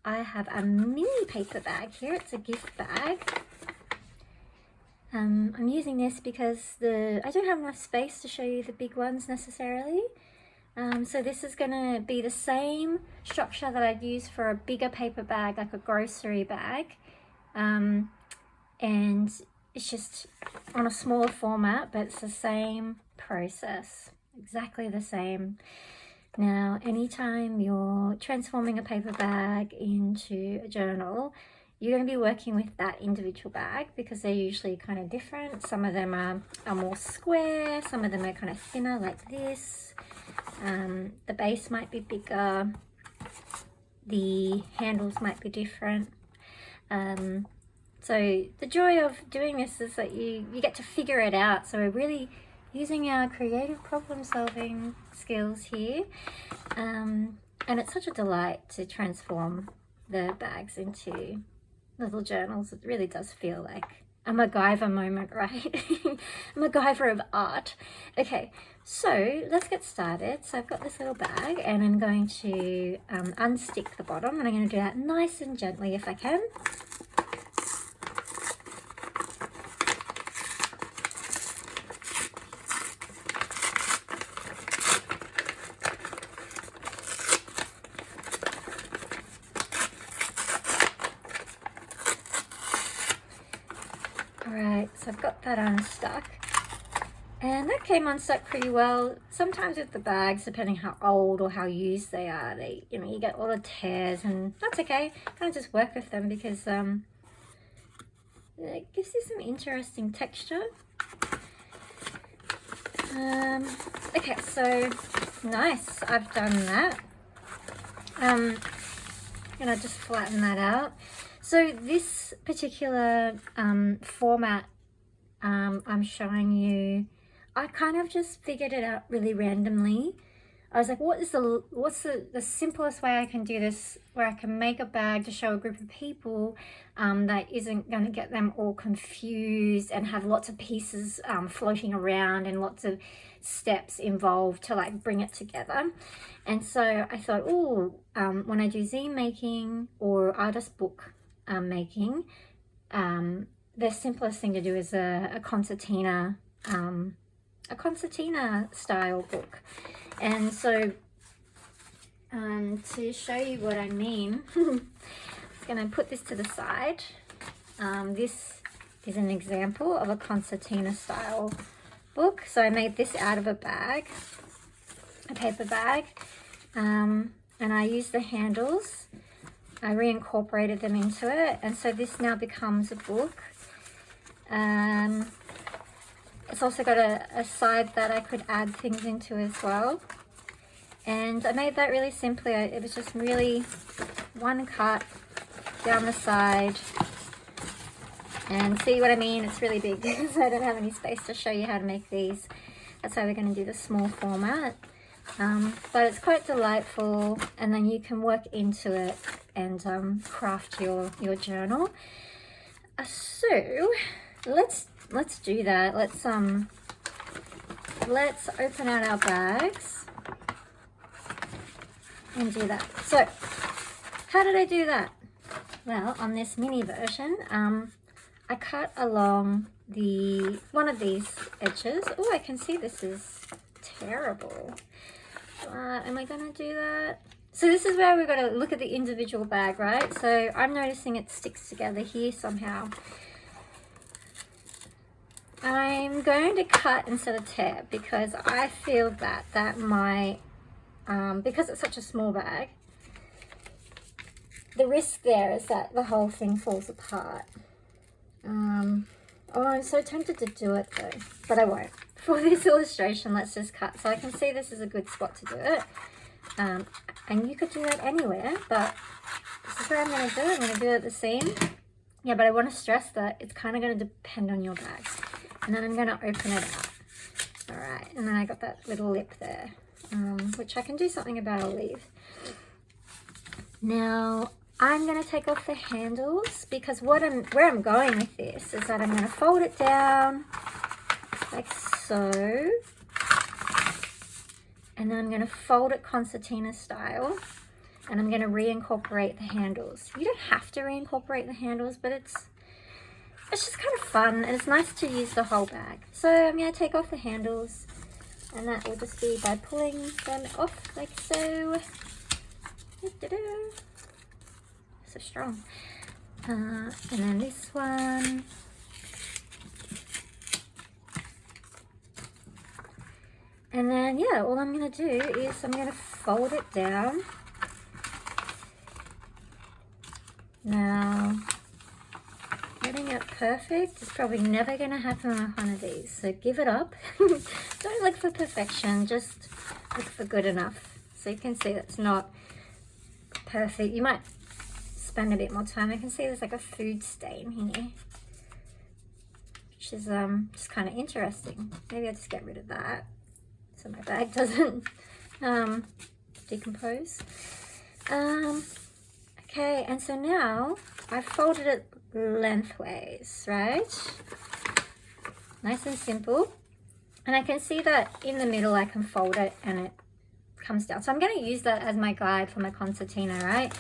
I have a mini paper bag here. It's a gift bag. I'm using this because I don't have enough space to show you the big ones necessarily. So this is going to be the same structure that I'd use for a bigger paper bag, like a grocery bag. And it's just on a smaller format, but it's the same process, exactly the same. Now, anytime you're transforming a paper bag into a journal, you're going to be working with that individual bag because they're usually kind of different. Some of them are more square, some of them are kind of thinner like this. The base might be bigger, the handles might be different. So the joy of doing this is that you get to figure it out. So we're really using our creative problem solving skills here. And it's such a delight to transform the bags into little journals. It really does feel like a MacGyver moment, right? MacGyver of art. Okay, so let's get started. So I've got this little bag and I'm going to unstick the bottom, and I'm going to do that nice and gently if I can. Alright, so I've got that unstuck, and that came unstuck pretty well. Sometimes with the bags, depending how old or how used they are, you get a lot of tears, and that's okay. Kind of just work with them because it gives you some interesting texture. Okay, so nice, I've done that. I'm gonna just flatten that out. So this particular format I'm showing you, I kind of just figured it out really randomly. I was like, what's the simplest way I can do this, where I can make a bag to show a group of people that isn't going to get them all confused and have lots of pieces floating around and lots of steps involved to like bring it together. And so I thought, when I do zine making or artist book making, the simplest thing to do is a concertina style book. And so to show you what I mean, I'm going to put this to the side. This is an example of a concertina style book. So I made this out of a bag, a paper bag, and I used the handles. I reincorporated them into it, and so this now becomes a book. It's also got a side that I could add things into as well. And I made that really simply. It was just really one cut down the side. And see what I mean? It's really big because I don't have any space to show you how to make these. That's why we're going to do the small format. But it's quite delightful, and then you can work into it and craft your journal. So let's do that. Let's open out our bags and do that. So how did I do that? Well, on this mini version, I cut along one of these edges. Oh, I can see this is terrible. Am I gonna do that? So this is where we've got to look at the individual bag, right? So I'm noticing it sticks together here somehow. I'm going to cut instead of tear because I feel that might, because it's such a small bag, the risk there is that the whole thing falls apart. Oh, I'm so tempted to do it though, but I won't. For this illustration, let's just cut. So I can see this is a good spot to do it. And you could do that anywhere, but this is where I'm going to do it. I'm going to do it at the seam. Yeah, but I want to stress that it's kind of going to depend on your bag. And then I'm going to open it out. All right, and then I got that little lip there, which I can do something about, I'll leave. Now, I'm going to take off the handles because where I'm going with this is that I'm going to fold it down like so. And then I'm going to fold it concertina style. and I'm going to reincorporate the handles. You don't have to reincorporate the handles, but it's just kind of fun, and it's nice to use the whole bag. So I'm going to take off the handles, and that will just be by pulling them off like so. So strong. And then this one. And then, yeah, all I'm going to do is I'm going to fold it down. Now, getting it perfect is probably never going to happen with one of these. So give it up. Don't look for perfection, just look for good enough. So you can see that's not perfect. You might spend a bit more time. I can see there's like a food stain here, which is just kind of interesting. Maybe I'll just get rid of that so my bag doesn't decompose. Okay, and so now I've folded it lengthways, right? Nice and simple. And I can see that in the middle I can fold it and it comes down. So I'm going to use that as my guide for my concertina, right?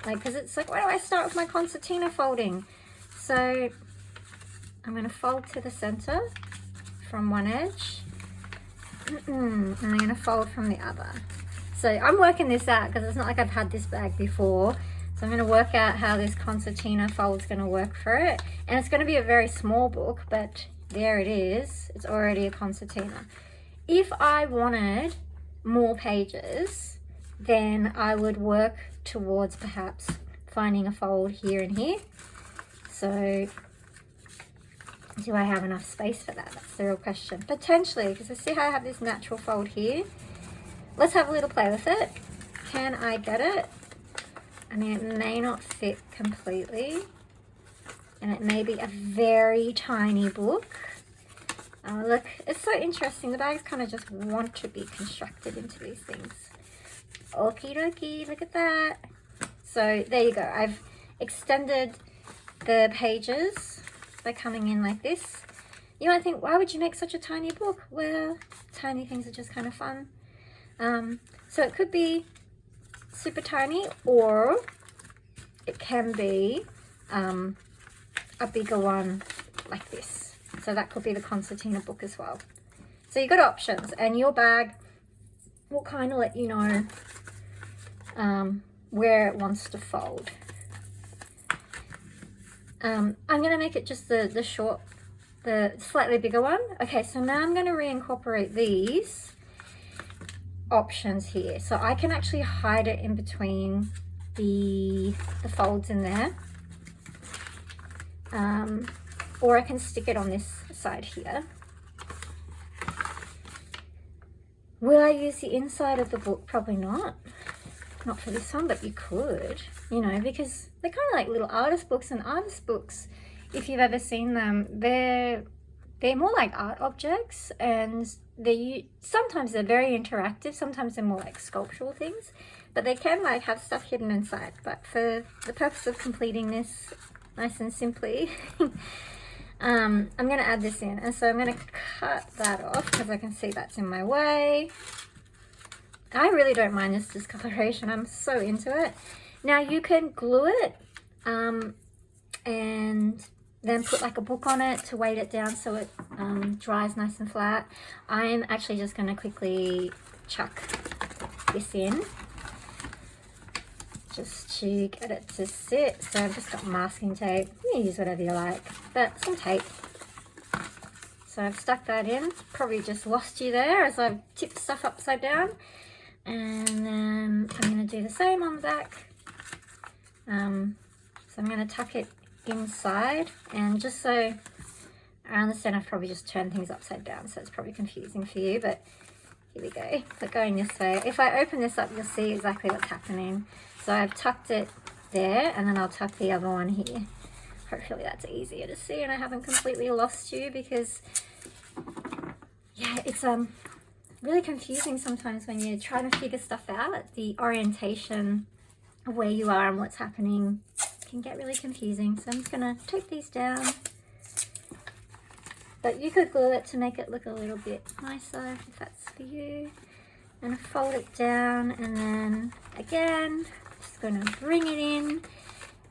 Like, because it's like, where do I start with my concertina folding? So I'm going to fold to the center from one edge, and I'm going to fold from the other. So I'm working this out because it's not like I've had this bag before. So I'm going to work out how this concertina fold is going to work for it. And it's going to be a very small book, but there it is. It's already a concertina. If I wanted more pages, then I would work towards perhaps finding a fold here and here. So do I have enough space for that? That's the real question. Potentially, because I see how I have this natural fold here. Let's have a little play with it. Can I get it? I mean, it may not fit completely, and it may be a very tiny book. Look, it's so interesting. The bags kind of just want to be constructed into these things. Okie dokie, look at that. So there you go. I've extended the pages by coming in like this. You might think, why would you make such a tiny book? Well, tiny things are just kind of fun. So it could be super tiny, or it can be a bigger one like this. So that could be the concertina book as well. So you've got options, and your bag will kind of let you know where it wants to fold. I'm going to make it just the short, the slightly bigger one. Okay, so now I'm going to reincorporate these options here. So I can actually hide it in between the folds in there. Or I can stick it on this side here. Will I use the inside of the book? Probably not. Not for this one, but you could, you know, because they're kind of like little artist books, and artist books, if you've ever seen them, they're more like art objects, and sometimes they're very interactive, sometimes they're more like sculptural things, but they can like have stuff hidden inside. But for the purpose of completing this nice and simply, I'm going to add this in, and so I'm going to cut that off because I can see that's in my way. I really don't mind this discoloration. I'm so into it. Now you can glue it and then put like a book on it to weight it down so it dries nice and flat. I'm actually just going to quickly chuck this in just to get it to sit. So I've just got masking tape. You can use whatever you like, but some tape. So I've stuck that in. Probably just lost you there as I've tipped stuff upside down. And then I'm going to do the same on the back. So I'm going to tuck it inside, and just so I understand, I've probably just turned things upside down, so it's probably confusing for you, but here we go. But going this way, if I open this up, you'll see exactly what's happening. So I've tucked it there, and then I'll tuck the other one here. Hopefully that's easier to see, and I haven't completely lost you, because yeah, it's really confusing sometimes when you're trying to figure stuff out. The orientation of where you are and what's happening can get really confusing. So I'm just gonna take these down, but you could glue it to make it look a little bit nicer if that's for you, and fold it down, and then again Just gonna bring it in.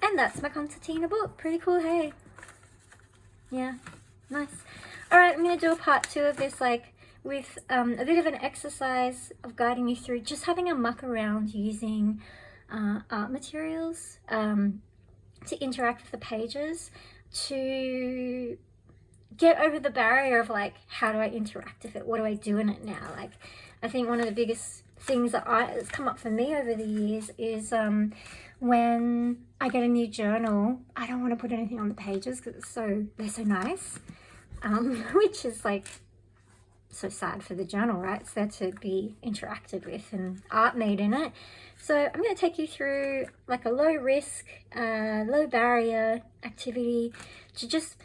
And that's my concertina book. Pretty cool, hey? Yeah, nice. All right, I'm gonna do a part 2 of this, like with a bit of an exercise of guiding you through just having a muck around using art materials to interact with the pages, to get over the barrier of like, how do I interact with it? What do I do in it now? Like, I think one of the biggest things that's come up for me over the years is when I get a new journal, I don't want to put anything on the pages because they're so nice, which is like so sad for the journal, right? It's there to be interacted with and art made in it. So I'm going to take you through like a low risk, low barrier activity to just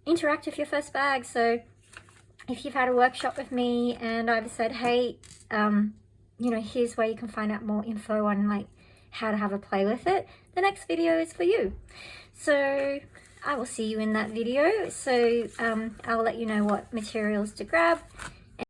interact with your first bag. So if you've had a workshop with me and I've said, hey, you know, here's where you can find out more info on like how to have a play with it, the next video is for you. So I will see you in that video. So I'll let you know what materials to grab.